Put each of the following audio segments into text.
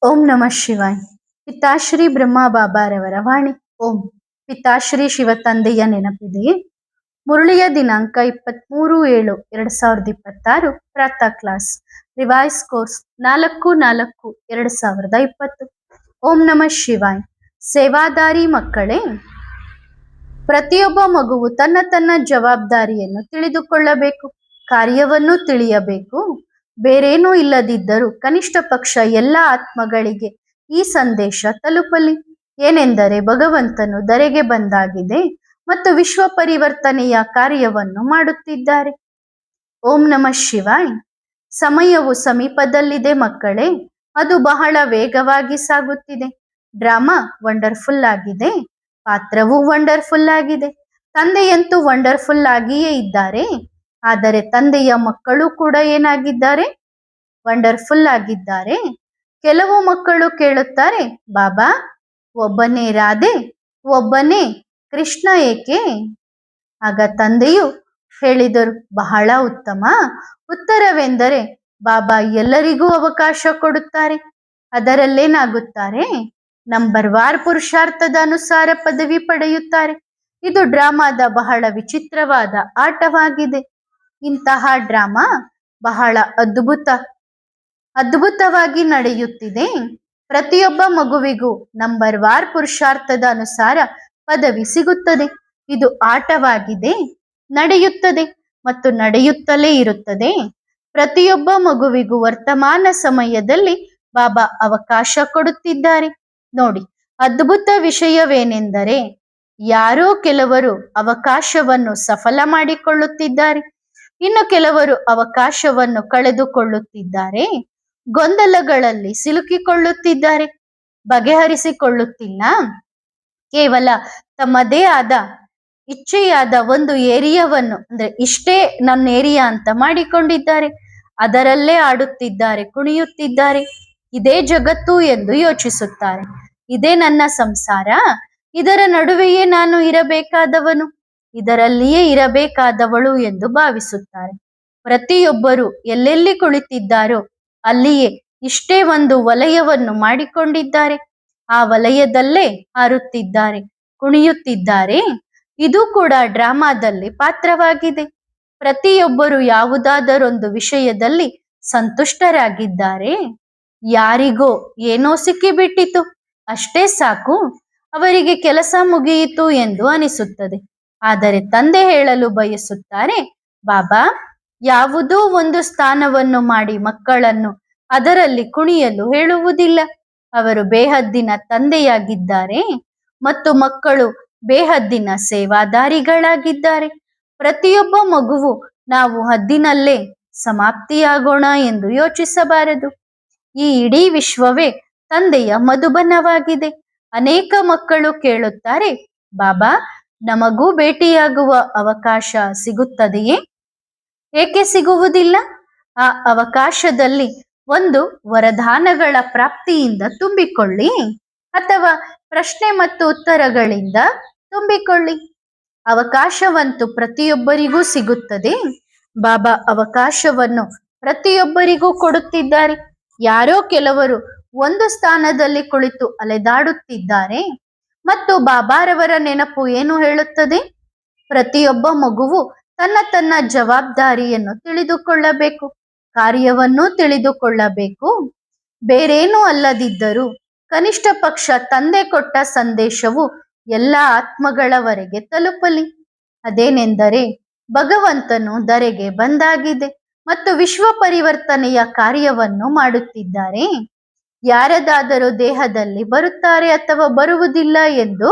ಓಂ ನಮಃ ಶಿವಾಯ್. ಪಿತಾಶ್ರೀ ಬ್ರಹ್ಮ ಬಾಬಾರವರ ವಾಣಿ. ಓಂ. ಪಿತಾಶ್ರೀ ಶಿವ ತಂದೆಯ ನೆನಪಿದೆಯೇ? ಮುರಳಿಯ ದಿನಾಂಕ 23/7/2026. ಪ್ರಾತಃ ಕ್ಲಾಸ್. Revise course 4/4/2020. ಓಂ ನಮಃ ಶಿವಾಯ್. ಸೇವಾದಾರಿ ಮಕ್ಕಳೇ, ಪ್ರತಿಯೊಬ್ಬ ಮಗುವು ತನ್ನ ತನ್ನ ಜವಾಬ್ದಾರಿಯನ್ನು ತಿಳಿದುಕೊಳ್ಳಬೇಕು, ಕಾರ್ಯವನ್ನು ತಿಳಿಯಬೇಕು. ಬೇರೇನೂ ಇಲ್ಲದಿದ್ದರೂ ಕನಿಷ್ಠ ಪಕ್ಷ ಎಲ್ಲ ಆತ್ಮಗಳಿಗೆ ಈ ಸಂದೇಶ ತಲುಪಲಿ. ಏನೆಂದರೆ, ಭಗವಂತನು ಧರೆಗೆ ಬಂದಾಗಿದೆ ಮತ್ತು ವಿಶ್ವ ಪರಿವರ್ತನೆಯ ಕಾರ್ಯವನ್ನು ಮಾಡುತ್ತಿದ್ದಾರೆ. ಓಂ ನಮಃ ಶಿವಾಯ್. ಸಮಯವು ಸಮೀಪದಲ್ಲಿದೆ ಮಕ್ಕಳೇ, ಅದು ಬಹಳ ವೇಗವಾಗಿ ಸಾಗುತ್ತಿದೆ. ಡ್ರಾಮಾ ವಂಡರ್ಫುಲ್ ಆಗಿದೆ, ಪಾತ್ರವೂ ವಂಡರ್ಫುಲ್ ಆಗಿದೆ. ತಂದೆಯಂತೂ ವಂಡರ್ಫುಲ್ ಆಗಿಯೇ ಇದ್ದಾರೆ, ಆದರೆ ತಂದೆಯ ಮಕ್ಕಳು ಕೂಡ ಏನಾಗಿದ್ದಾರೆ? ವಂಡರ್ಫುಲ್ ಆಗಿದ್ದಾರೆ. ಕೆಲವು ಮಕ್ಕಳು ಕೇಳುತ್ತಾರೆ, ಬಾಬಾ ಒಬ್ಬನೇ ರಾಧೆ, ಒಬ್ಬನೇ ಕೃಷ್ಣ ಏಕೆ? ಆಗ ತಂದೆಯು ಹೇಳಿದರು, ಬಹಳ ಉತ್ತಮ. ಉತ್ತರವೆಂದರೆ, ಬಾಬಾ ಎಲ್ಲರಿಗೂ ಅವಕಾಶ ಕೊಡುತ್ತಾರೆ. ಅದರಲ್ಲೇನಾಗುತ್ತಾರೆ? ನಂಬರ್ ವಾರ್ ಪುರುಷಾರ್ಥದ ಅನುಸಾರ ಪದವಿ ಪಡೆಯುತ್ತಾರೆ. ಇದು ಡ್ರಾಮಾದ ಬಹಳ ವಿಚಿತ್ರವಾದ ಆಟವಾಗಿದೆ. ಇಂತಹ ಡ್ರಾಮಾ ಬಹಳ ಅದ್ಭುತವಾಗಿ ನಡೆಯುತ್ತಿದೆ. ಪ್ರತಿಯೊಬ್ಬ ಮಗುವಿಗೂ ನಂಬರ್ ವಾರ್ ಪುರುಷಾರ್ಥದ ಅನುಸಾರ ಪದವಿ ಸಿಗುತ್ತದೆ. ಇದು ಆಟವಾಗಿದೆ, ನಡೆಯುತ್ತದೆ ಮತ್ತು ನಡೆಯುತ್ತಲೇ ಇರುತ್ತದೆ. ಪ್ರತಿಯೊಬ್ಬ ಮಗುವಿಗೂ ವರ್ತಮಾನ ಸಮಯದಲ್ಲಿ ಬಾಬಾ ಅವಕಾಶ ಕೊಡುತ್ತಿದ್ದಾರೆ. ನೋಡಿ, ಅದ್ಭುತ ವಿಷಯವೇನೆಂದರೆ, ಯಾರೋ ಕೆಲವರು ಅವಕಾಶವನ್ನು ಸಫಲ ಮಾಡಿಕೊಳ್ಳುತ್ತಿದ್ದಾರೆ, ಇನ್ನು ಕೆಲವರು ಅವಕಾಶವನ್ನು ಕಳೆದುಕೊಳ್ಳುತ್ತಿದ್ದಾರೆ. ಗೊಂದಲಗಳಲ್ಲಿ ಸಿಲುಕಿಕೊಳ್ಳುತ್ತಿದ್ದಾರೆ, ಬಗೆಹರಿಸಿಕೊಳ್ಳುತ್ತಿಲ್ಲ. ಕೇವಲ ತಮ್ಮದೇ ಆದ ಇಚ್ಛೆಯಾದ ಒಂದು ಏರಿಯಾವನ್ನು, ಅಂದ್ರೆ ಇಷ್ಟೇ ನನ್ನ ಏರಿಯಾ ಅಂತ ಮಾಡಿಕೊಂಡಿದ್ದಾರೆ. ಅದರಲ್ಲೇ ಆಡುತ್ತಿದ್ದಾರೆ, ಕುಣಿಯುತ್ತಿದ್ದಾರೆ. ಇದೇ ಜಗತ್ತು ಎಂದು ಯೋಚಿಸುತ್ತಾರೆ. ಇದೇ ನನ್ನ ಸಂಸಾರ, ಇದರ ನಡುವೆಯೇ ನಾನು ಇರಬೇಕಾದವನು, ಇದರಲ್ಲಿಯೇ ಇರಬೇಕಾದವಳು ಎಂದು ಭಾವಿಸುತ್ತಾರೆ. ಪ್ರತಿಯೊಬ್ಬರು ಎಲ್ಲೆಲ್ಲಿ ಕುಳಿತಿದ್ದಾರೋ ಅಲ್ಲಿಯೇ ಇಷ್ಟೇ ಒಂದು ವಲಯವನ್ನು ಮಾಡಿಕೊಂಡಿದ್ದಾರೆ. ಆ ವಲಯದಲ್ಲೇ ಹಾರುತ್ತಿದ್ದಾರೆ, ಕುಣಿಯುತ್ತಿದ್ದಾರೆ. ಇದು ಕೂಡ ಡ್ರಾಮಾದಲ್ಲಿ ಪಾತ್ರವಾಗಿದೆ. ಪ್ರತಿಯೊಬ್ಬರು ಯಾವುದಾದರೊಂದು ವಿಷಯದಲ್ಲಿ ಸಂತುಷ್ಟರಾಗಿದ್ದಾರೆ. ಯಾರಿಗೋ ಏನೋ ಸಿಕ್ಕಿಬಿಟ್ಟಿತು, ಅಷ್ಟೇ ಸಾಕು, ಅವರಿಗೆ ಕೆಲಸ ಮುಗಿಯಿತು ಎಂದು ಅನಿಸುತ್ತದೆ. ಆದರೆ ತಂದೆ ಹೇಳಲು ಬಯಸುತ್ತಾರೆ, ಬಾಬಾ ಯಾವುದೋ ಒಂದು ಸ್ಥಾನವನ್ನು ಮಾಡಿ ಮಕ್ಕಳನ್ನು ಅದರಲ್ಲಿ ಕುಣಿಯಲು ಹೇಳುವುದಿಲ್ಲ. ಅವರು ಬೇಹದ್ದಿನ ತಂದೆಯಾಗಿದ್ದಾರೆ ಮತ್ತು ಮಕ್ಕಳು ಬೇಹದ್ದಿನ ಸೇವಾದಾರಿಗಳಾಗಿದ್ದಾರೆ. ಪ್ರತಿಯೊಬ್ಬ ಮಗುವು ನಾವು ಹದ್ದಿನಲ್ಲೇ ಸಮಾಪ್ತಿಯಾಗೋಣ ಎಂದು ಯೋಚಿಸಬಾರದು. ಈ ಇಡೀ ವಿಶ್ವವೇ ತಂದೆಯ ಮಧುಬನವಾಗಿದೆ. ಅನೇಕ ಮಕ್ಕಳು ಕೇಳುತ್ತಾರೆ, ಬಾಬಾ ನಮಗೂ ಭೇಟಿಯಾಗುವ ಅವಕಾಶ ಸಿಗುತ್ತದೆಯೇ? ಏಕೆ ಸಿಗುವುದಿಲ್ಲ? ಆ ಅವಕಾಶದಲ್ಲಿ ಒಂದು ವರದಾನಗಳ ಪ್ರಾಪ್ತಿಯಿಂದ ತುಂಬಿಕೊಳ್ಳಿ, ಅಥವಾ ಪ್ರಶ್ನೆ ಮತ್ತು ಉತ್ತರಗಳಿಂದ ತುಂಬಿಕೊಳ್ಳಿ. ಅವಕಾಶವಂತೂ ಪ್ರತಿಯೊಬ್ಬರಿಗೂ ಸಿಗುತ್ತದೆ. ಬಾಬಾ ಅವಕಾಶವನ್ನು ಪ್ರತಿಯೊಬ್ಬರಿಗೂ ಕೊಡುತ್ತಿದ್ದಾರೆ. ಯಾರೋ ಕೆಲವರು ಒಂದು ಸ್ಥಾನದಲ್ಲಿ ಕುಳಿತು ಅಲೆದಾಡುತ್ತಿದ್ದಾರೆ ಮತ್ತು ಬಾಬಾರವರ ನೆನಪು ಏನು ಹೇಳುತ್ತದೆ? ಪ್ರತಿಯೊಬ್ಬ ಮಗುವು ತನ್ನ ತನ್ನ ಜವಾಬ್ದಾರಿಯನ್ನು ತಿಳಿದುಕೊಳ್ಳಬೇಕು, ಕಾರ್ಯವನ್ನು ತಿಳಿದುಕೊಳ್ಳಬೇಕು. ಬೇರೇನೂ ಅಲ್ಲದಿದ್ದರೂ ಕನಿಷ್ಠ ಪಕ್ಷ ತಂದೆ ಕೊಟ್ಟ ಸಂದೇಶವು ಎಲ್ಲ ಆತ್ಮಗಳವರೆಗೆ ತಲುಪಲಿ. ಅದೇನೆಂದರೆ, ಭಗವಂತನು ಧರೆಗೆ ಬಂದಾಗಿದೆ ಮತ್ತು ವಿಶ್ವ ಪರಿವರ್ತನೆಯ ಕಾರ್ಯವನ್ನು ಮಾಡುತ್ತಿದ್ದಾರೆ. ಯಾರದಾದರೂ ದೇಹದಲ್ಲಿ ಬರುತ್ತಾರೆ ಅಥವಾ ಬರುವುದಿಲ್ಲ ಎಂದು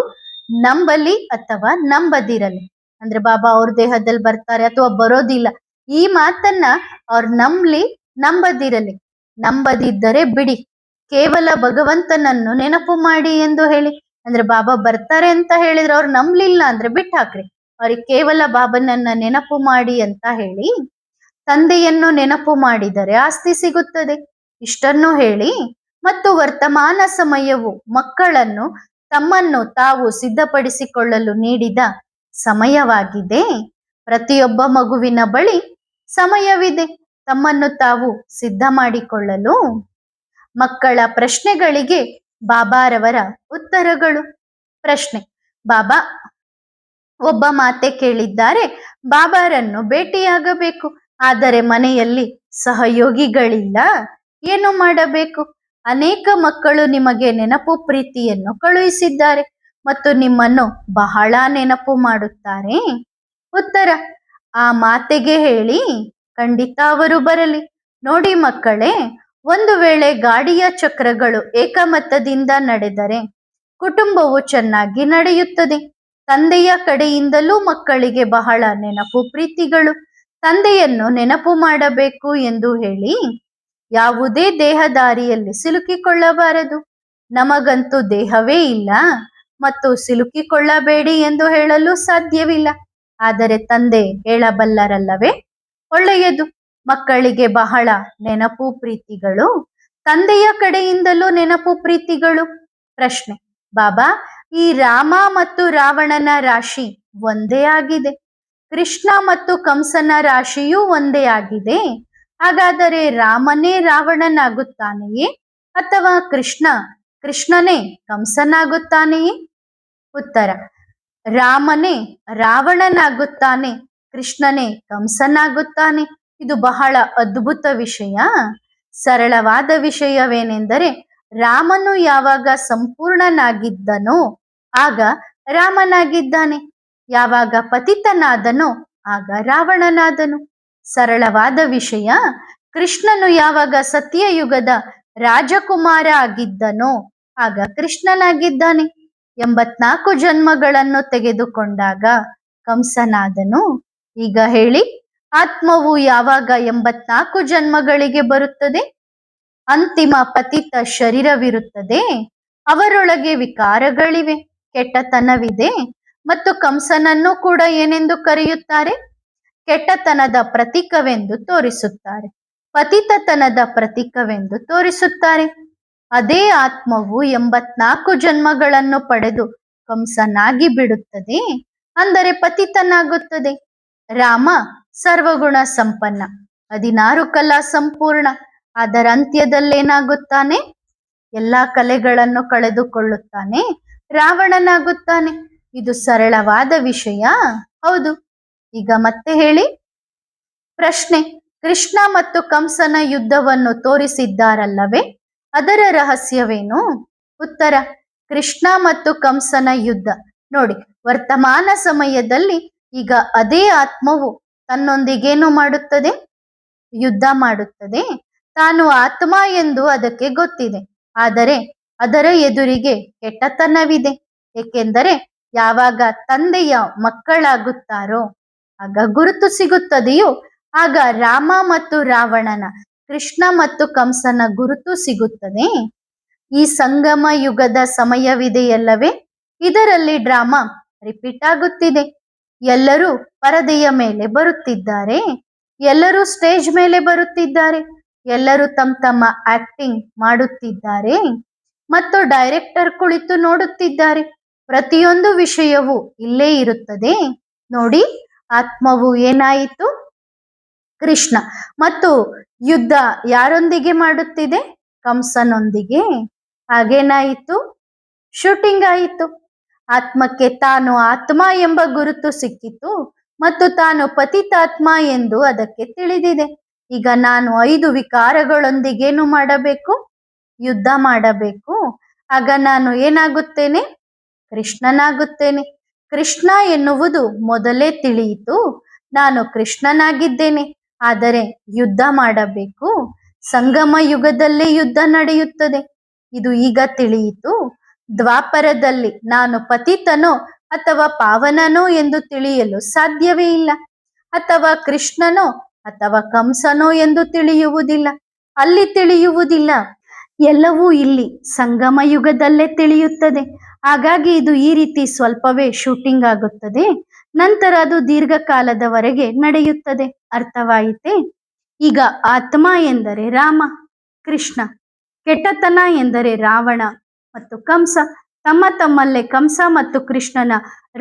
ನಂಬಲಿ ಅಥವಾ ನಂಬದಿರಲಿ. ಅಂದ್ರೆ ಬಾಬಾ ಅವ್ರ ದೇಹದಲ್ಲಿ ಬರ್ತಾರೆ ಅಥವಾ ಬರೋದಿಲ್ಲ, ಈ ಮಾತನ್ನ ಅವ್ರು ನಂಬಲಿ ನಂಬದಿರಲಿ. ನಂಬದಿದ್ದರೆ ಬಿಡಿ, ಕೇವಲ ಭಗವಂತನನ್ನು ನೆನಪು ಮಾಡಿ ಎಂದು ಹೇಳಿ. ಅಂದ್ರೆ ಬಾಬಾ ಬರ್ತಾರೆ ಅಂತ ಹೇಳಿದ್ರೆ ಅವ್ರು ನಂಬಲಿಲ್ಲ ಅಂದ್ರೆ ಬಿಟ್ಟು ಹಾಕ್ರಿ. ಅವ್ರಿಗೆ ಕೇವಲ ಬಾಬನನ್ನ ನೆನಪು ಮಾಡಿ ಅಂತ ಹೇಳಿ. ತಂದೆಯನ್ನು ನೆನಪು ಮಾಡಿದರೆ ಆಸ್ತಿ ಸಿಗುತ್ತದೆ, ಇಷ್ಟನ್ನು ಹೇಳಿ. ಮತ್ತು ವರ್ತಮಾನ ಸಮಯವು ಮಕ್ಕಳನ್ನು ತಮ್ಮನ್ನು ತಾವು ಸಿದ್ಧಪಡಿಸಿಕೊಳ್ಳಲು ನೀಡಿದ ಸಮಯವಾಗಿದೆ. ಪ್ರತಿಯೊಬ್ಬ ಮಗುವಿನ ಬಳಿ ಸಮಯವಿದೆ ತಮ್ಮನ್ನು ತಾವು ಸಿದ್ಧ ಮಾಡಿಕೊಳ್ಳಲು. ಮಕ್ಕಳ ಪ್ರಶ್ನೆಗಳಿಗೆ ಬಾಬಾರವರ ಉತ್ತರಗಳು. ಪ್ರಶ್ನೆ: ಬಾಬಾ, ಒಬ್ಬ ಮಾತೆ ಕೇಳಿದ್ದಾರೆ, ಬಾಬಾರನ್ನು ಭೇಟಿಯಾಗಬೇಕು, ಆದರೆ ಮನೆಯಲ್ಲಿ ಸಹಯೋಗಿಗಳಿಲ್ಲ, ಏನು ಮಾಡಬೇಕು? ಅನೇಕ ಮಕ್ಕಳು ನಿಮಗೆ ನೆನಪು ಪ್ರೀತಿಯನ್ನು ಕಳುಹಿಸಿದ್ದಾರೆ ಮತ್ತು ನಿಮ್ಮನ್ನು ಬಹಳ ನೆನಪು ಮಾಡುತ್ತಾರೆ. ಉತ್ತರ: ಆ ಮಾತೆಗೆ ಹೇಳಿ, ಖಂಡಿತ ಅವರು ಬರಲಿ. ನೋಡಿ ಮಕ್ಕಳೇ, ಒಂದು ವೇಳೆ ಗಾಡಿಯ ಚಕ್ರಗಳು ಏಕಮತದಿಂದ ನಡೆದರೆ ಕುಟುಂಬವು ಚೆನ್ನಾಗಿ ನಡೆಯುತ್ತದೆ. ತಂದೆಯ ಕಡೆಯಿಂದಲೂ ಮಕ್ಕಳಿಗೆ ಬಹಳ ನೆನಪು ಪ್ರೀತಿಗಳು. ತಂದೆಯನ್ನು ನೆನಪು ಮಾಡಬೇಕು ಎಂದು ಹೇಳಿ ಯಾವುದೇ ದೇಹದಾರಿಯಲ್ಲಿ ಸಿಲುಕಿಕೊಳ್ಳಬಾರದು. ನಮಗಂತೂ ದೇಹವೇ ಇಲ್ಲ ಮತ್ತು ಸಿಲುಕಿಕೊಳ್ಳಬೇಡಿ ಎಂದು ಹೇಳಲು ಸಾಧ್ಯವಿಲ್ಲ. ಆದರೆ ತಂದೆ ಹೇಳಬಲ್ಲರಲ್ಲವೇ? ಒಳ್ಳೆಯದು. ಮಕ್ಕಳಿಗೆ ಬಹಳ ನೆನಪು ಪ್ರೀತಿಗಳು. ತಂದೆಯ ಕಡೆಯಿಂದಲೂ ನೆನಪು ಪ್ರೀತಿಗಳು. ಪ್ರಶ್ನೆ: ಬಾಬಾ, ಈ ರಾಮ ಮತ್ತು ರಾವಣನ ರಾಶಿ ಒಂದೇ ಆಗಿದೆ. ಕೃಷ್ಣ ಮತ್ತು ಕಂಸನ ರಾಶಿಯೂ ಒಂದೇ ಆಗಿದೆ. ಹಾಗಾದರೆ ರಾಮನೇ ರಾವಣನಾಗುತ್ತಾನೆಯೇ ಅಥವಾ ಕೃಷ್ಣನೇ ಕಂಸನಾಗುತ್ತಾನೆಯೇ? ಉತ್ತರ: ರಾಮನೇ ರಾವಣನಾಗುತ್ತಾನೆ, ಕೃಷ್ಣನೇ ಕಂಸನಾಗುತ್ತಾನೆ. ಇದು ಬಹಳ ಅದ್ಭುತ ವಿಷಯ. ಸರಳವಾದ ವಿಷಯವೇನೆಂದರೆ, ರಾಮನು ಯಾವಾಗ ಸಂಪೂರ್ಣನಾಗಿದ್ದನೋ ಆಗ ರಾಮನಾಗಿದ್ದಾನೆ, ಯಾವಾಗ ಪತಿತನಾದನೋ ಆಗ ರಾವಣನಾದನು. ಸರಳವಾದ ವಿಷಯ. ಕೃಷ್ಣನು ಯಾವಾಗ ಸತ್ಯಯುಗದ ರಾಜಕುಮಾರ ಆಗಿದ್ದನೋ ಆಗ ಕೃಷ್ಣನಾಗಿದ್ದಾನೆ. 84 ಜನ್ಮಗಳನ್ನು ತೆಗೆದುಕೊಂಡಾಗ ಕಂಸನಾದನು. ಈಗ ಹೇಳಿ, ಆತ್ಮವು ಯಾವಾಗ 84 ಜನ್ಮಗಳಿಗೆ ಬರುತ್ತದೆ? ಅಂತಿಮ ಪತಿತ ಶರೀರವಿರುತ್ತದೆ. ಅವರೊಳಗೆ ವಿಕಾರಗಳಿವೆ, ಕೆಟ್ಟತನವಿದೆ. ಮತ್ತು ಕಂಸನನ್ನು ಕೂಡ ಏನೆಂದು ಕರೆಯುತ್ತಾರೆ? ಕೆಟ್ಟತನದ ಪ್ರತೀಕವೆಂದು ತೋರಿಸುತ್ತಾರೆ, ಪತಿತತನದ ಪ್ರತೀಕವೆಂದು ತೋರಿಸುತ್ತಾರೆ. ಅದೇ ಆತ್ಮವು 84 ಜನ್ಮಗಳನ್ನು ಪಡೆದು ಕಂಸನಾಗಿ ಬಿಡುತ್ತದೆ, ಅಂದರೆ ಪತಿತನಾಗುತ್ತದೆ. ರಾಮ ಸರ್ವಗುಣ ಸಂಪನ್ನ, 16 ಕಲಾ ಸಂಪೂರ್ಣ. ಅದರ ಅಂತ್ಯದಲ್ಲೇನಾಗುತ್ತಾನೆ? ಎಲ್ಲಾ ಕಲೆಗಳನ್ನು ಕಳೆದುಕೊಳ್ಳುತ್ತಾನೆ, ರಾವಣನಾಗುತ್ತಾನೆ. ಇದು ಸರಳವಾದ ವಿಷಯ, ಹೌದು. ಈಗ ಮತ್ತೆ ಹೇಳಿ. ಪ್ರಶ್ನೆ: ಕೃಷ್ಣ ಮತ್ತು ಕಂಸನ ಯುದ್ಧವನ್ನು ತೋರಿಸಿದ್ದಾರಲ್ಲವೇ, ಅದರ ರಹಸ್ಯವೇನು? ಉತ್ತರ: ಕೃಷ್ಣ ಮತ್ತು ಕಂಸನ ಯುದ್ಧ ನೋಡಿ, ವರ್ತಮಾನ ಸಮಯದಲ್ಲಿ ಈಗ ಅದೇ ಆತ್ಮವು ತನ್ನೊಂದಿಗೇನು ಮಾಡುತ್ತದೆ? ಯುದ್ಧ ಮಾಡುತ್ತದೆ. ತಾನು ಆತ್ಮ ಎಂದು ಅದಕ್ಕೆ ಗೊತ್ತಿದೆ, ಆದರೆ ಅದರ ಎದುರಿಗೆ ಕೆಟ್ಟತನವಿದೆ. ಏಕೆಂದರೆ ಯಾವಾಗ ತಂದೆಯ ಮಕ್ಕಳಾಗುತ್ತಾರೋ ಆಗ ಗುರುತು ಸಿಗುತ್ತದೆಯೋ ಆಗ ರಾಮ ಮತ್ತು ರಾವಣನ, ಕೃಷ್ಣ ಮತ್ತು ಕಂಸನ ಗುರುತು ಸಿಗುತ್ತದೆ. ಈ ಸಂಗಮ ಯುಗದ ಸಮಯವಿದೆಯಲ್ಲವೇ, ಇದರಲ್ಲಿ ಡ್ರಾಮಾ ರಿಪೀಟ್ ಆಗುತ್ತಿದೆ. ಎಲ್ಲರೂ ಪರದೆಯ ಮೇಲೆ ಬರುತ್ತಿದ್ದಾರೆ, ಎಲ್ಲರೂ ಸ್ಟೇಜ್ ಮೇಲೆ ಬರುತ್ತಿದ್ದಾರೆ, ಎಲ್ಲರೂ ತಮ್ಮ ಆಕ್ಟಿಂಗ್ ಮಾಡುತ್ತಿದ್ದಾರೆ ಮತ್ತು ಡೈರೆಕ್ಟರ್ ಕುಳಿತು ನೋಡುತ್ತಿದ್ದಾರೆ. ಪ್ರತಿಯೊಂದು ವಿಷಯವೂ ಇಲ್ಲೇ ಇರುತ್ತದೆ. ನೋಡಿ, ಆತ್ಮವು ಏನಾಯಿತು? ಕೃಷ್ಣ. ಮತ್ತು ಯುದ್ಧ ಯಾರೊಂದಿಗೆ ಮಾಡುತ್ತಿದೆ? ಕಂಸನೊಂದಿಗೆ. ಹಾಗೇನಾಯಿತು? ಶೂಟಿಂಗ್ ಆಯಿತು. ಆತ್ಮಕ್ಕೆ ತಾನು ಆತ್ಮ ಎಂಬ ಗುರುತು ಸಿಕ್ಕಿತು ಮತ್ತು ತಾನು ಪತಿತಾತ್ಮ ಎಂದು ಅದಕ್ಕೆ ತಿಳಿದಿದೆ. ಈಗ ನಾನು 5 ವಿಕಾರಗಳೊಂದಿಗೇನು ಮಾಡಬೇಕು? ಯುದ್ಧ ಮಾಡಬೇಕು. ಆಗ ನಾನು ಏನಾಗುತ್ತೇನೆ? ಕೃಷ್ಣನಾಗುತ್ತೇನೆ. ಕೃಷ್ಣ ಎನ್ನುವುದು ಮೊದಲೇ ತಿಳಿಯಿತು, ನಾನು ಕೃಷ್ಣನಾಗಿದ್ದೇನೆ. ಆದರೆ ಯುದ್ಧ ಮಾಡಬೇಕು. ಸಂಗಮ ಯುಗದಲ್ಲೇ ಯುದ್ಧ ನಡೆಯುತ್ತದೆ, ಇದು ಈಗ ತಿಳಿಯಿತು. ದ್ವಾಪರದಲ್ಲಿ ನಾನು ಪತಿತನೋ ಅಥವಾ ಪಾವನನೋ ಎಂದು ತಿಳಿಯಲು ಸಾಧ್ಯವೇ ಇಲ್ಲ, ಅಥವಾ ಕೃಷ್ಣನೋ ಅಥವಾ ಕಂಸನೋ ಎಂದು ತಿಳಿಯುವುದಿಲ್ಲ. ಅಲ್ಲಿ ತಿಳಿಯುವುದಿಲ್ಲ, ಎಲ್ಲವೂ ಇಲ್ಲಿ ಸಂಗಮ ಯುಗದಲ್ಲೇ ತಿಳಿಯುತ್ತದೆ. ಹಾಗಾಗಿ ಇದು ಈ ರೀತಿ ಸ್ವಲ್ಪವೇ ಶೂಟಿಂಗ್ ಆಗುತ್ತದೆ, ನಂತರ ಅದು ದೀರ್ಘಕಾಲದವರೆಗೆ ನಡೆಯುತ್ತದೆ. ಅರ್ಥವಾಯಿತೆ? ಈಗ ಆತ್ಮ ಎಂದರೆ ರಾಮ, ಕೃಷ್ಣ. ಕೆಟ್ಟತನ ಎಂದರೆ ರಾವಣ ಮತ್ತು ಕಂಸ. ತಮ್ಮಲ್ಲೇ ಕಂಸ ಮತ್ತು ಕೃಷ್ಣನ,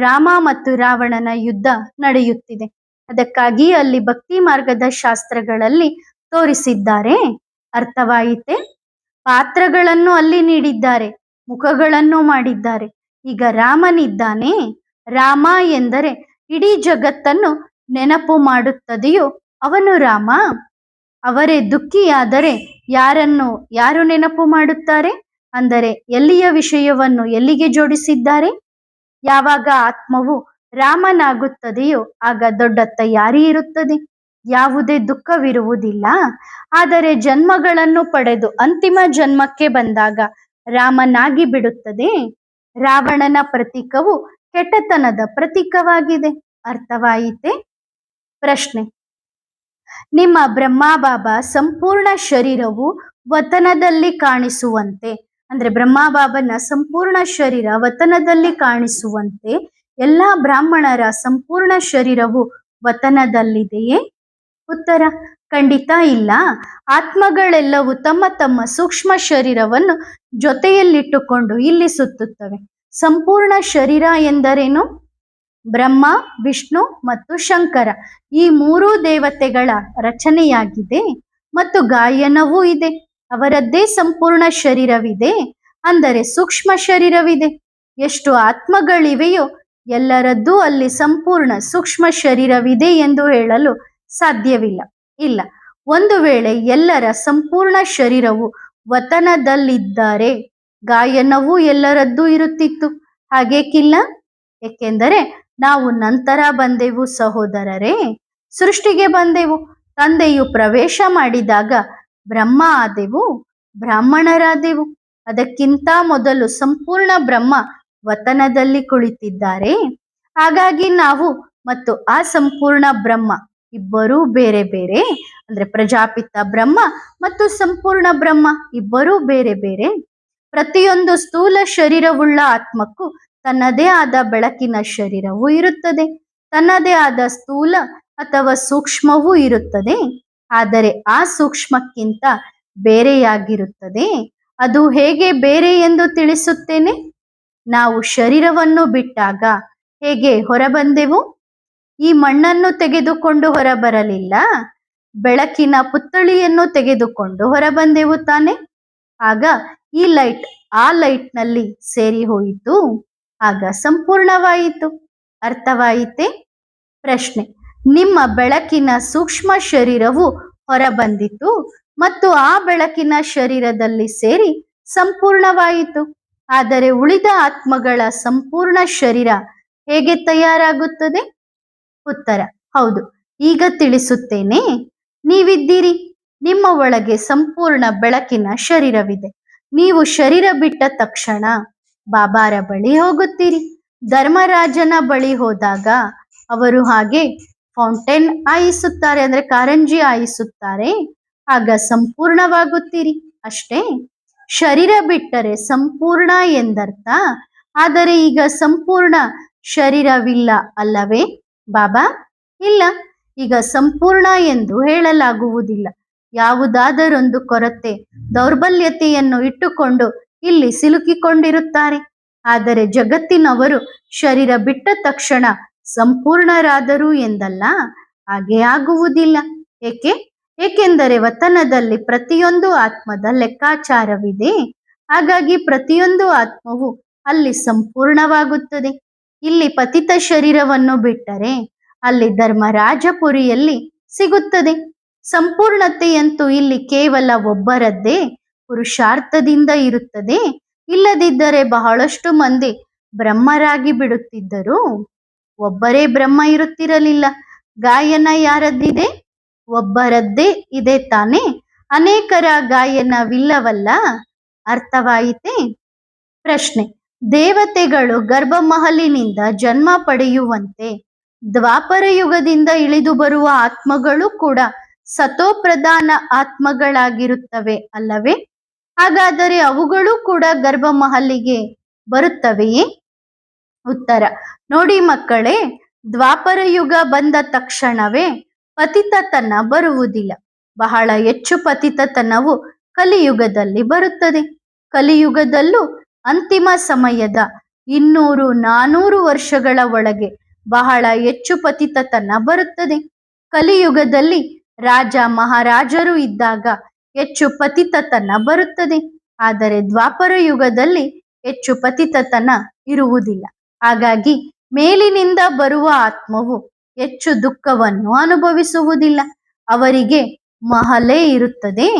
ರಾಮ ಮತ್ತು ರಾವಣನ ಯುದ್ಧ ನಡೆಯುತ್ತಿದೆ. ಅದಕ್ಕಾಗಿ ಅಲ್ಲಿ ಭಕ್ತಿ ಮಾರ್ಗದ ಶಾಸ್ತ್ರಗಳಲ್ಲಿ ತೋರಿಸಿದ್ದಾರೆ. ಅರ್ಥವಾಯಿತೆ? ಪಾತ್ರಗಳನ್ನು ಅಲ್ಲಿ ನೀಡಿದ್ದಾರೆ, ಮುಖಗಳನ್ನು ಮಾಡಿದ್ದಾರೆ. ಈಗ ರಾಮನಿದ್ದಾನೆ. ರಾಮ ಎಂದರೆ ಇಡೀ ಜಗತ್ತನ್ನು ನೆನಪು ಮಾಡುತ್ತದೆಯೋ ಅವನು ರಾಮ. ಅವರೇ ದುಃಖಿಯಾದರೆ ಯಾರು ನೆನಪು ಮಾಡುತ್ತಾರೆ? ಅಂದರೆ ಎಲ್ಲಿಯ ವಿಷಯವನ್ನು ಎಲ್ಲಿಗೆ ಜೋಡಿಸಿದ್ದಾರೆ? ಯಾವಾಗ ಆತ್ಮವು ರಾಮನಾಗುತ್ತದೆಯೋ ಆಗ ದೊಡ್ಡ ತಯಾರಿ ಇರುತ್ತದೆ, ಯಾವುದೇ ದುಃಖವಿರುವುದಿಲ್ಲ. ಆದರೆ ಜನ್ಮಗಳನ್ನು ಪಡೆದು ಅಂತಿಮ ಜನ್ಮಕ್ಕೆ ಬಂದಾಗ ರಾಮನಾಗಿ ಬಿಡುತ್ತದೆ. ರಾವಣನ ಪ್ರತೀಕವು ಕೆಟ್ಟತನದ ಪ್ರತೀಕವಾಗಿದೆ. ಅರ್ಥವಾಯಿತೆ? ಪ್ರಶ್ನೆ: ನಿಮ್ಮ ಬ್ರಹ್ಮ ಬಾಬಾ ಸಂಪೂರ್ಣ ಶರೀರವು ವತನದಲ್ಲಿ ಕಾಣಿಸುವಂತೆ, ಅಂದ್ರೆ ಬ್ರಹ್ಮ ಬಾಬನ ಸಂಪೂರ್ಣ ಶರೀರ ವತನದಲ್ಲಿ ಕಾಣಿಸುವಂತೆ ಎಲ್ಲಾ ಬ್ರಾಹ್ಮಣರ ಸಂಪೂರ್ಣ ಶರೀರವು ವತನದಲ್ಲಿದೆಯೇ? ಉತ್ತರ: ಖಂಡಿತ ಇಲ್ಲ. ಆತ್ಮಗಳೆಲ್ಲವೂ ತಮ್ಮ ತಮ್ಮ ಸೂಕ್ಷ್ಮ ಶರೀರವನ್ನು ಜೊತೆಯಲ್ಲಿಟ್ಟುಕೊಂಡು ಇಲ್ಲಿ ಸುತ್ತುತ್ತವೆ. ಸಂಪೂರ್ಣ ಶರೀರ ಎಂದರೇನು? ಬ್ರಹ್ಮ, ವಿಷ್ಣು ಮತ್ತು ಶಂಕರ ಈ ಮೂರೂ ದೇವತೆಗಳ ರಚನೆಯಾಗಿದೆ. ಮತ್ತು ಗಾಯನವೂ ಇದೆ, ಅವರದ್ದೇ ಸಂಪೂರ್ಣ ಶರೀರವಿದೆ, ಅಂದರೆ ಸೂಕ್ಷ್ಮ ಶರೀರವಿದೆ. ಎಷ್ಟು ಆತ್ಮಗಳಿವೆಯೋ ಎಲ್ಲರದ್ದೂ ಅಲ್ಲಿ ಸಂಪೂರ್ಣ ಸೂಕ್ಷ್ಮ ಶರೀರವಿದೆ ಎಂದು ಹೇಳಲು ಸಾಧ್ಯವಿಲ್ಲ. ಇಲ್ಲ, ಒಂದು ವೇಳೆ ಎಲ್ಲರ ಸಂಪೂರ್ಣ ಶರೀರವು ವತನದಲ್ಲಿದ್ದರೆ ಗಾಯನವೂ ಎಲ್ಲರದ್ದೂ ಇರುತ್ತಿತ್ತು. ಹಾಗೇಕಿಲ್ಲ? ಏಕೆಂದರೆ ನಾವು ನಂತರ ಬಂದೆವು ಸಹೋದರರೇ, ಸೃಷ್ಟಿಗೆ ಬಂದೆವು. ತಂದೆಯು ಪ್ರವೇಶ ಮಾಡಿದಾಗ ಬ್ರಹ್ಮ ಆದೆವು, ಬ್ರಾಹ್ಮಣರಾದೆವು. ಅದಕ್ಕಿಂತ ಮೊದಲು ಸಂಪೂರ್ಣ ಬ್ರಹ್ಮ ವತನದಲ್ಲಿ ಕುಳಿತಿದ್ದಾರೆ. ಹಾಗಾಗಿ ನಾವು ಮತ್ತು ಆ ಸಂಪೂರ್ಣ ಬ್ರಹ್ಮ ಇಬ್ಬರೂ ಬೇರೆ ಬೇರೆ. ಅಂದ್ರೆ ಪ್ರಜಾಪಿತ ಬ್ರಹ್ಮ ಮತ್ತು ಸಂಪೂರ್ಣ ಬ್ರಹ್ಮ ಇಬ್ಬರೂ ಬೇರೆ ಬೇರೆ. ಪ್ರತಿಯೊಂದು ಸ್ಥೂಲ ಶರೀರವುಳ್ಳ ಆತ್ಮಕ್ಕೂ ತನ್ನದೇ ಆದ ಬೆಳಕಿನ ಶರೀರವೂ ಇರುತ್ತದೆ, ತನ್ನದೇ ಆದ ಸ್ಥೂಲ ಅಥವಾ ಸೂಕ್ಷ್ಮವೂ ಇರುತ್ತದೆ. ಆದರೆ ಆ ಸೂಕ್ಷ್ಮಕ್ಕಿಂತ ಬೇರೆಯಾಗಿರುತ್ತದೆ. ಅದು ಹೇಗೆ ಬೇರೆ ಎಂದು ತಿಳಿಸುತ್ತೇನೆ. ನಾವು ಶರೀರವನ್ನು ಬಿಟ್ಟಾಗ ಹೇಗೆ ಹೊರಬಂದೆವು? ಈ ಮಣ್ಣನ್ನು ತೆಗೆದುಕೊಂಡು ಹೊರಬರಲಿಲ್ಲ, ಬೆಳಕಿನ ಪುತ್ಥಳಿಯನ್ನು ತೆಗೆದುಕೊಂಡು ಹೊರಬಂದೆವು ತಾನೆ. ಆಗ ಈ ಲೈಟ್ ಆ ಲೈಟ್ನಲ್ಲಿ ಸೇರಿ ಹೋಯಿತು, ಆಗ ಸಂಪೂರ್ಣವಾಯಿತು. ಅರ್ಥವಾಯಿತೆ? ಪ್ರಶ್ನೆ: ನಿಮ್ಮ ಬೆಳಕಿನ ಸೂಕ್ಷ್ಮ ಶರೀರವು ಹೊರಬಂದಿತು ಮತ್ತು ಆ ಬೆಳಕಿನ ಶರೀರದಲ್ಲಿ ಸೇರಿ ಸಂಪೂರ್ಣವಾಯಿತು. ಆದರೆ ಉಳಿದ ಆತ್ಮಗಳ ಸಂಪೂರ್ಣ ಶರೀರ ಹೇಗೆ ತಯಾರಾಗುತ್ತದೆ? ಉತ್ತರ: ಹೌದು, ಈಗ ತಿಳಿಸುತ್ತೇನೆ. ನೀವಿದ್ದೀರಿ, ನಿಮ್ಮ ಒಳಗೆ ಸಂಪೂರ್ಣ ಬೆಳಕಿನ ಶರೀರವಿದೆ. ನೀವು ಶರೀರ ಬಿಟ್ಟ ತಕ್ಷಣ ಬಾಬಾರ ಬಳಿ ಹೋಗುತ್ತೀರಿ. ಧರ್ಮರಾಜನ ಬಳಿ ಹೋದಾಗ ಅವರು ಹಾಗೆ ಫೌಂಟೇನ್ ಆಯಿಸುತ್ತಾರೆ, ಅಂದ್ರೆ ಕಾರಂಜಿ ಆಯಿಸುತ್ತಾರೆ. ಆಗ ಸಂಪೂರ್ಣವಾಗುತ್ತೀರಿ ಅಷ್ಟೇ. ಶರೀರ ಬಿಟ್ಟರೆ ಸಂಪೂರ್ಣ ಎಂದರ್ಥ. ಆದರೆ ಈಗ ಸಂಪೂರ್ಣ ಶರೀರವಿಲ್ಲ ಅಲ್ಲವೇ ಬಾಬಾ? ಇಲ್ಲ, ಈಗ ಸಂಪೂರ್ಣ ಎಂದು ಹೇಳಲಾಗುವುದಿಲ್ಲ. ಯಾವುದಾದರೊಂದು ಕೊರತೆ, ದೌರ್ಬಲ್ಯತೆಯನ್ನು ಇಟ್ಟುಕೊಂಡು ಇಲ್ಲಿ ಸಿಲುಕಿಕೊಂಡಿರುತ್ತಾರೆ. ಆದರೆ ಜಗತ್ತಿನವರು ಶರೀರ ಬಿಟ್ಟ ತಕ್ಷಣ ಸಂಪೂರ್ಣರಾದರು ಎಂದಲ್ಲ, ಹಾಗೆ ಆಗುವುದಿಲ್ಲ. ಏಕೆಂದರೆ ವತನದಲ್ಲಿ ಪ್ರತಿಯೊಂದು ಆತ್ಮದ ಲೆಕ್ಕಾಚಾರವಿದೆ. ಹಾಗಾಗಿ ಪ್ರತಿಯೊಂದು ಆತ್ಮವು ಅಲ್ಲಿ ಸಂಪೂರ್ಣವಾಗುತ್ತದೆ. ಇಲ್ಲಿ ಪತಿತ ಶರೀರವನ್ನು ಬಿಟ್ಟರೆ ಅಲ್ಲಿ ಧರ್ಮರಾಜಪುರಿಯಲ್ಲಿ ಸಿಗುತ್ತದೆ. ಸಂಪೂರ್ಣತೆಯಂತೂ ಇಲ್ಲಿ ಕೇವಲ ಒಬ್ಬರದ್ದೇ ಪುರುಷಾರ್ಥದಿಂದ ಇರುತ್ತದೆ. ಇಲ್ಲದಿದ್ದರೆ ಬಹಳಷ್ಟು ಮಂದಿ ಬ್ರಹ್ಮರಾಗಿ ಬಿಡುತ್ತಿದ್ದರು. ಒಬ್ಬರೇ ಬ್ರಹ್ಮ ಇರುತ್ತಿರಲಿಲ್ಲ. ಗಾಯನ ಯಾರದ್ದಿದೆ? ಒಬ್ಬರದ್ದೇ ಇದೆ ತಾನೆ. ಅನೇಕರ ಗಾಯನವಿಲ್ಲವಲ್ಲ. ಅರ್ಥವಾಯಿತೆ? ಪ್ರಶ್ನೆ: ದೇವತೆಗಳು ಗರ್ಭಮಹಲಿನಿಂದ ಜನ್ಮ ಪಡೆಯುವಂತೆ ದ್ವಾಪರ ಯುಗದಿಂದ ಇಳಿದು ಬರುವ ಆತ್ಮಗಳು ಕೂಡ ಸತೋಪ್ರಧಾನ ಆತ್ಮಗಳಾಗಿರುತ್ತವೆ ಅಲ್ಲವೇ? ಹಾಗಾದರೆ ಅವುಗಳು ಕೂಡ ಗರ್ಭಮಹಲಿಗೆ ಬರುತ್ತವೆಯೇ? ಉತ್ತರ: ನೋಡಿ ಮಕ್ಕಳೇ, ದ್ವಾಪರ ಯುಗ ಬಂದ ತಕ್ಷಣವೇ ಪತಿತತನ ಬರುವುದಿಲ್ಲ. ಬಹಳ ಹೆಚ್ಚು ಪತಿತತನವು ಕಲಿಯುಗದಲ್ಲಿ ಬರುತ್ತದೆ. ಕಲಿಯುಗದಲ್ಲೂ ಅಂತಿಮ ಸಮಯದ 200-400 ವರ್ಷಗಳ ಒಳಗೆ ಬಹಳ ಹೆಚ್ಚು ಪತಿತತನ ಬರುತ್ತದೆ. ಕಲಿಯುಗದಲ್ಲಿ ರಾಜ ಮಹಾರಾಜರು ಇದ್ದಾಗ ಹೆಚ್ಚು ಪತಿತತನ ಬರುತ್ತದೆ. ಆದರೆ ದ್ವಾಪರ ಯುಗದಲ್ಲಿ ಹೆಚ್ಚು ಪತಿತತನ ಇರುವುದಿಲ್ಲ. ಹಾಗಾಗಿ ಮೇಲಿನಿಂದ ಬರುವ ಆತ್ಮವು ಹೆಚ್ಚು ದುಃಖವನ್ನು ಅನುಭವಿಸುವುದಿಲ್ಲ. ಅವರಿಗೆ ಮಹಲೇ ಇರುತ್ತದೆ.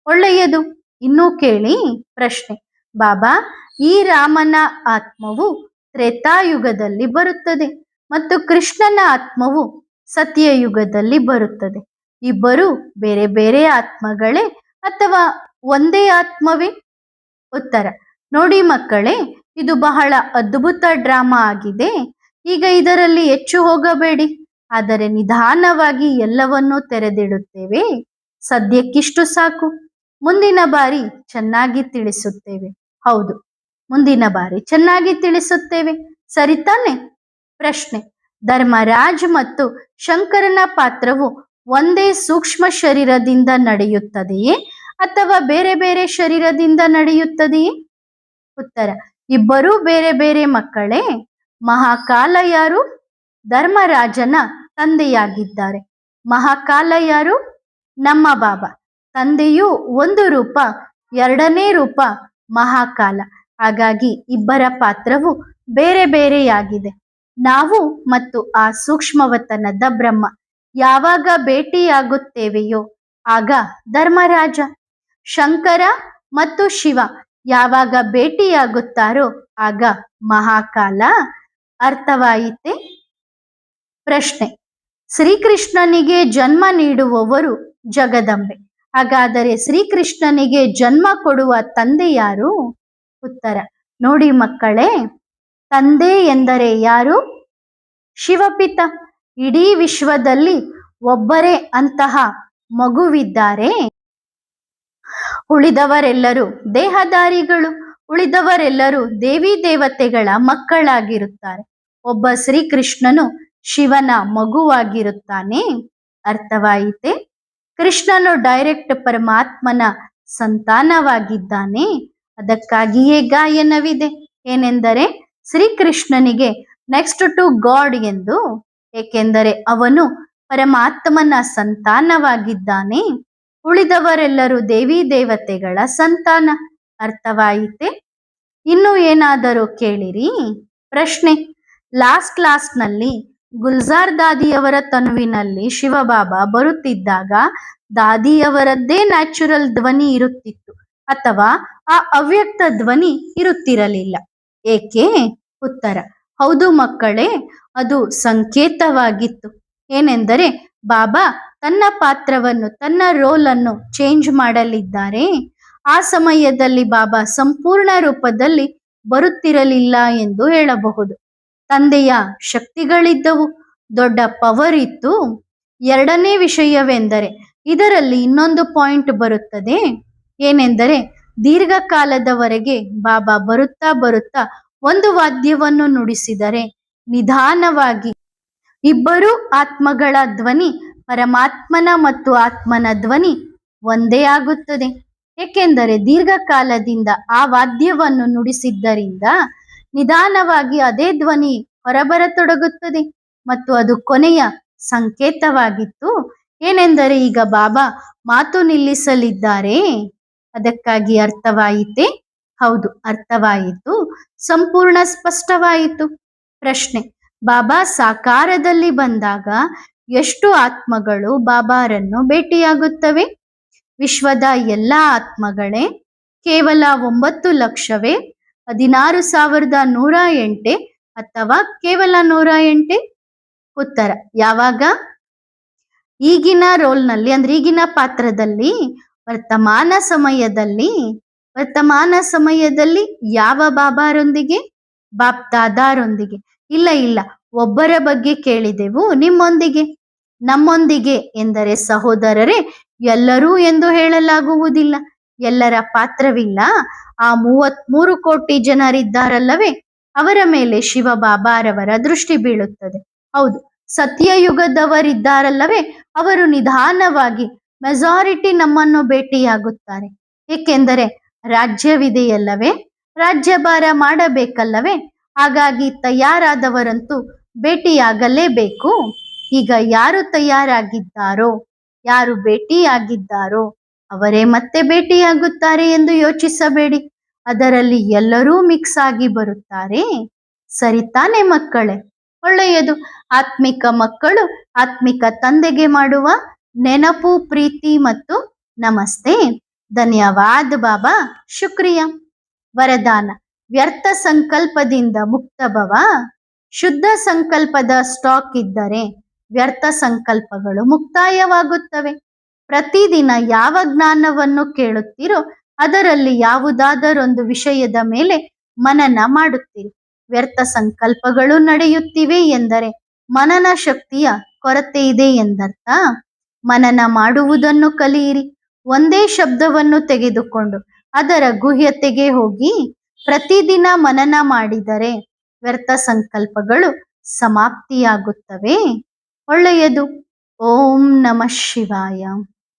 ಒಳ್ಳೆಯದು. ಇನ್ನೂ ಕೇಳಿ ಪ್ರಶ್ನೆ. ಬಾಬಾ, ಈ ರಾಮನ ಆತ್ಮವು ತ್ರೇತಾಯುಗದಲ್ಲಿ ಬರುತ್ತದೆ ಮತ್ತು ಕೃಷ್ಣನ ಆತ್ಮವು ಸತ್ಯಯುಗದಲ್ಲಿ ಬರುತ್ತದೆ. ಇಬ್ಬರು ಬೇರೆ ಬೇರೆ ಆತ್ಮಗಳೇ ಅಥವಾ ಒಂದೇ ಆತ್ಮವೇ? ಉತ್ತರ. ನೋಡಿ ಮಕ್ಕಳೇ, ಇದು ಬಹಳ ಅದ್ಭುತ ಡ್ರಾಮಾ ಆಗಿದೆ. ಈಗ ಇದರಲ್ಲಿ ಹೆಚ್ಚು ಹೋಗಬೇಡಿ, ಆದರೆ ನಿಧಾನವಾಗಿ ಎಲ್ಲವನ್ನೂ ತೆರೆದಿಡುತ್ತೇವೆ. ಸದ್ಯಕ್ಕಿಷ್ಟು ಸಾಕು. ಮುಂದಿನ ಬಾರಿ ಚೆನ್ನಾಗಿ ತಿಳಿಸುತ್ತೇವೆ. ಹೌದು, ಮುಂದಿನ ಬಾರಿ ಚೆನ್ನಾಗಿ ತಿಳಿಸುತ್ತೇವೆ. ಸರಿ ತಾನೆ? ಪ್ರಶ್ನೆ. ಧರ್ಮರಾಜ್ ಮತ್ತು ಶಂಕರನ ಪಾತ್ರವು ಒಂದೇ ಸೂಕ್ಷ್ಮ ಶರೀರದಿಂದ ನಡೆಯುತ್ತದೆಯೇ ಅಥವಾ ಬೇರೆ ಬೇರೆ ಶರೀರದಿಂದ ನಡೆಯುತ್ತದೆಯೇ? ಉತ್ತರ. ಇಬ್ಬರೂ ಬೇರೆ ಬೇರೆ ಮಕ್ಕಳೇ. ಮಹಾಕಾಲ ಯಾರು? ಧರ್ಮರಾಜನ ತಂದೆಯಾಗಿದ್ದಾರೆ. ಮಹಾಕಾಲ ಯಾರು? ನಮ್ಮ ಬಾಬಾ. ತಂದೆಯು ಒಂದು ರೂಪ, ಎರಡನೇ ರೂಪ ಮಹಾಕಾಲ. ಹಾಗಾಗಿ ಇಬ್ಬರ ಪಾತ್ರವು ಬೇರೆ ಬೇರೆಯಾಗಿದೆ. ನಾವು ಮತ್ತು ಆ ಸೂಕ್ಷ್ಮವತನದ ಬ್ರಹ್ಮ ಯಾವಾಗ ಭೇಟಿಯಾಗುತ್ತೇವೆಯೋ ಆಗ ಧರ್ಮರಾಜ. ಶಂಕರ ಮತ್ತು ಶಿವ ಯಾವಾಗ ಭೇಟಿಯಾಗುತ್ತಾರೋ ಆಗ ಮಹಾಕಾಲ. ಅರ್ಥವಾಯಿತೆ? ಪ್ರಶ್ನೆ. ಶ್ರೀಕೃಷ್ಣನಿಗೆ ಜನ್ಮ ನೀಡುವವರು ಜಗದಂಬೆ. ಹಾಗಾದರೆ ಶ್ರೀಕೃಷ್ಣನಿಗೆ ಜನ್ಮ ಕೊಡುವ ತಂದೆ ಯಾರು? ಉತ್ತರ. ನೋಡಿ ಮಕ್ಕಳೇ, ತಂದೆ ಎಂದರೆ ಯಾರು? ಶಿವಪಿತ. ಇಡೀ ವಿಶ್ವದಲ್ಲಿ ಒಬ್ಬರೇ ಅಂತಹ ಮಗುವಿದ್ದಾರೆ. ಉಳಿದವರೆಲ್ಲರೂ ದೇಹಧಾರಿಗಳು. ಉಳಿದವರೆಲ್ಲರೂ ದೇವಿ ದೇವತೆಗಳ ಮಕ್ಕಳಾಗಿರುತ್ತಾರೆ. ಒಬ್ಬ ಶ್ರೀಕೃಷ್ಣನು ಶಿವನ ಮಗುವಾಗಿರುತ್ತಾನೆ. ಅರ್ಥವಾಯಿತೆ? ಕೃಷ್ಣನು ಡೈರೆಕ್ಟ್ ಪರಮಾತ್ಮನ ಸಂತಾನವಾಗಿದ್ದಾನೆ. ಅದಕ್ಕಾಗಿಯೇ ಗಾಯನವಿದೆ. ಏನೆಂದರೆ ಶ್ರೀಕೃಷ್ಣನಿಗೆ ನೆಕ್ಸ್ಟ್ ಟು ಗಾಡ್ ಎಂದು. ಏಕೆಂದರೆ ಅವನು ಪರಮಾತ್ಮನ ಸಂತಾನವಾಗಿದ್ದಾನೆ. ಉಳಿದವರೆಲ್ಲರೂ ದೇವಿ ದೇವತೆಗಳ ಸಂತಾನ. ಅರ್ಥವಾಯಿತೆ? ಇನ್ನು ಏನಾದರೂ ಕೇಳಿರಿ. ಪ್ರಶ್ನೆ. ಲಾಸ್ಟ್ ಕ್ಲಾಸ್ನಲ್ಲಿ ಗುಲ್ಜಾರ್ ದಾದಿಯವರ ತನುವಿನಲ್ಲಿ ಶಿವಬಾಬಾ ಬರುತ್ತಿದ್ದಾಗ ದಾದಿಯವರದ್ದೇ ನ್ಯಾಚುರಲ್ ಧ್ವನಿ ಇರುತ್ತಿತ್ತು ಅಥವಾ ಆ ಅವ್ಯಕ್ತ ಧ್ವನಿ ಇರುತ್ತಿರಲಿಲ್ಲ. ಏಕೆ? ಉತ್ತರ. ಹೌದು ಮಕ್ಕಳೇ, ಅದು ಸಂಕೇತವಾಗಿತ್ತು. ಏನೆಂದರೆ ಬಾಬಾ ತನ್ನ ಪಾತ್ರವನ್ನು, ತನ್ನ ರೋಲ್ ಅನ್ನು ಚೇಂಜ್ ಮಾಡಲಿದ್ದಾರೆ. ಆ ಸಮಯದಲ್ಲಿ ಬಾಬಾ ಸಂಪೂರ್ಣ ರೂಪದಲ್ಲಿ ಬರುತ್ತಿರಲಿಲ್ಲ ಎಂದು ಹೇಳಬಹುದು. ತಂದೆಯ ಶಕ್ತಿಗಳಿದ್ದವು, ದೊಡ್ಡ ಪವರ್ ಇತ್ತು. ಎರಡನೇ ವಿಷಯವೆಂದರೆ ಇದರಲ್ಲಿ ಇನ್ನೊಂದು ಪಾಯಿಂಟ್ ಬರುತ್ತದೆ. ಏನೆಂದರೆ ದೀರ್ಘಕಾಲದವರೆಗೆ ಬಾಬಾ ಬರುತ್ತಾ ಬರುತ್ತಾ ಒಂದು ವಾದ್ಯವನ್ನು ನುಡಿಸಿದರೆ ನಿಧಾನವಾಗಿ ಇಬ್ಬರು ಆತ್ಮಗಳ ಧ್ವನಿ, ಪರಮಾತ್ಮನ ಮತ್ತು ಆತ್ಮನ ಧ್ವನಿ ಒಂದೇ ಆಗುತ್ತದೆ. ಏಕೆಂದರೆ ದೀರ್ಘಕಾಲದಿಂದ ಆ ವಾದ್ಯವನ್ನು ನುಡಿಸಿದ್ದರಿಂದ ನಿಧಾನವಾಗಿ ಅದೇ ಧ್ವನಿ ಹೊರಬರತೊಡಗುತ್ತದೆ ಮತ್ತು ಅದು ಕೊನೆಯ ಸಂಕೇತವಾಗಿತ್ತು. ಏನೆಂದರೆ ಈಗ ಬಾಬಾ ಮಾತು ನಿಲ್ಲಿಸಲಿದ್ದಾರೆ. ಅದಕ್ಕಾಗಿ ಅರ್ಥವಾಯಿತೆ? ಹೌದು, ಅರ್ಥವಾಯಿತು. ಸಂಪೂರ್ಣ ಸ್ಪಷ್ಟವಾಯಿತು. ಪ್ರಶ್ನೆ. ಬಾಬಾ ಸಾಕಾರದಲ್ಲಿ ಬಂದಾಗ ಎಷ್ಟು ಆತ್ಮಗಳು ಬಾಬಾರನ್ನು ಭೇಟಿಯಾಗುತ್ತವೆ? ವಿಶ್ವದ ಎಲ್ಲ ಆತ್ಮಗಳೇ? ಕೇವಲ 9 ಲಕ್ಷವೇ? 16,108 ಅಥವಾ ಕೇವಲ 108? ಉತ್ತರ. ಯಾವಾಗ? ಈಗಿನ ರೋಲ್ನಲ್ಲಿ, ಅಂದ್ರೆ ಈಗಿನ ಪಾತ್ರದಲ್ಲಿ, ವರ್ತಮಾನ ಸಮಯದಲ್ಲಿ ಯಾವ ಬಾಬಾರೊಂದಿಗೆ? ಬಾಪ್ ದಾದಾರೊಂದಿಗೆ. ಇಲ್ಲ, ಒಬ್ಬರ ಬಗ್ಗೆ ಕೇಳಿದೆವು, ನಿಮ್ಮೊಂದಿಗೆ. ನಮ್ಮೊಂದಿಗೆ ಎಂದರೆ ಸಹೋದರರೇ, ಎಲ್ಲರೂ ಎಂದು ಹೇಳಲಾಗುವುದಿಲ್ಲ. ಎಲ್ಲರ ಪಾತ್ರವಿಲ್ಲ. ಆ 33 ಕೋಟಿ ಜನರಿದ್ದಾರಲ್ಲವೇ, ಅವರ ಮೇಲೆ ಶಿವ ಬಾಬಾರವರ ದೃಷ್ಟಿ ಬೀಳುತ್ತದೆ. ಹೌದು, ಸತ್ಯಯುಗದವರಿದ್ದಾರಲ್ಲವೇ, ಅವರು ನಿಧಾನವಾಗಿ ಮೆಜಾರಿಟಿ ನಮ್ಮನ್ನು ಭೇಟಿಯಾಗುತ್ತಾರೆ. ಏಕೆಂದರೆ ರಾಜ್ಯವಿದೆಯಲ್ಲವೇ, ರಾಜ್ಯಭಾರ ಮಾಡಬೇಕಲ್ಲವೇ, ಹಾಗಾಗಿ ತಯಾರಾದವರಂತೂ ಭೇಟಿಯಾಗಲೇಬೇಕು. ಈಗ ಯಾರು ತಯಾರಾಗಿದ್ದಾರೋ, ಯಾರು ಭೇಟಿಯಾಗಿದ್ದಾರೋ ಅವರೇ ಮತ್ತೆ ಭೇಟಿಯಾಗುತ್ತಾರೆ ಎಂದು ಯೋಚಿಸಬೇಡಿ. ಅದರಲ್ಲಿ ಎಲ್ಲರೂ ಮಿಕ್ಸ್ ಆಗಿ ಬರುತ್ತಾರೆ. ಸರಿ ತಾನೇ ಮಕ್ಕಳೇ? ಒಳ್ಳೆಯದು. ಆತ್ಮಿಕ ಮಕ್ಕಳು ಆತ್ಮಿಕ ತಂದೆಗೆ ಮಾಡುವ ನೆನಪು, ಪ್ರೀತಿ ಮತ್ತು ನಮಸ್ತೆ. ಧನ್ಯವಾದ ಬಾಬಾ. ಶುಕ್ರಿಯ. ವರದಾನ: ವ್ಯರ್ಥ ಸಂಕಲ್ಪದಿಂದ ಮುಕ್ತ ಭವ. ಶುದ್ಧ ಸಂಕಲ್ಪದ ಸ್ಟಾಕ್ ಇದ್ದರೆ ವ್ಯರ್ಥ ಸಂಕಲ್ಪಗಳು ಮುಕ್ತಾಯವಾಗುತ್ತವೆ. ಪ್ರತಿದಿನ ಯಾವ ಜ್ಞಾನವನ್ನು ಕೇಳುತ್ತೀರೋ ಅದರಲ್ಲಿ ಯಾವುದಾದರೊಂದು ವಿಷಯದ ಮೇಲೆ ಮನನ ಮಾಡುತ್ತೀರಿ. ವ್ಯರ್ಥ ಸಂಕಲ್ಪಗಳು ನಡೆಯುತ್ತಿವೆ ಎಂದರೆ ಮನನ ಶಕ್ತಿಯ ಕೊರತೆ ಇದೆ ಎಂದರ್ಥ. ಮನನ ಮಾಡುವುದನ್ನು ಕಲಿಯಿರಿ. ಒಂದೇ ಶಬ್ದವನ್ನು ತೆಗೆದುಕೊಂಡು ಅದರ ಗುಹ್ಯತೆಗೆ ಹೋಗಿ ಪ್ರತಿದಿನ ಮನನ ಮಾಡಿದರೆ ವ್ಯರ್ಥ ಸಂಕಲ್ಪಗಳು ಸಮಾಪ್ತಿಯಾಗುತ್ತವೆ. ಒಳ್ಳೆಯದು. ಓಂ ನಮಃ ಶಿವಾಯ.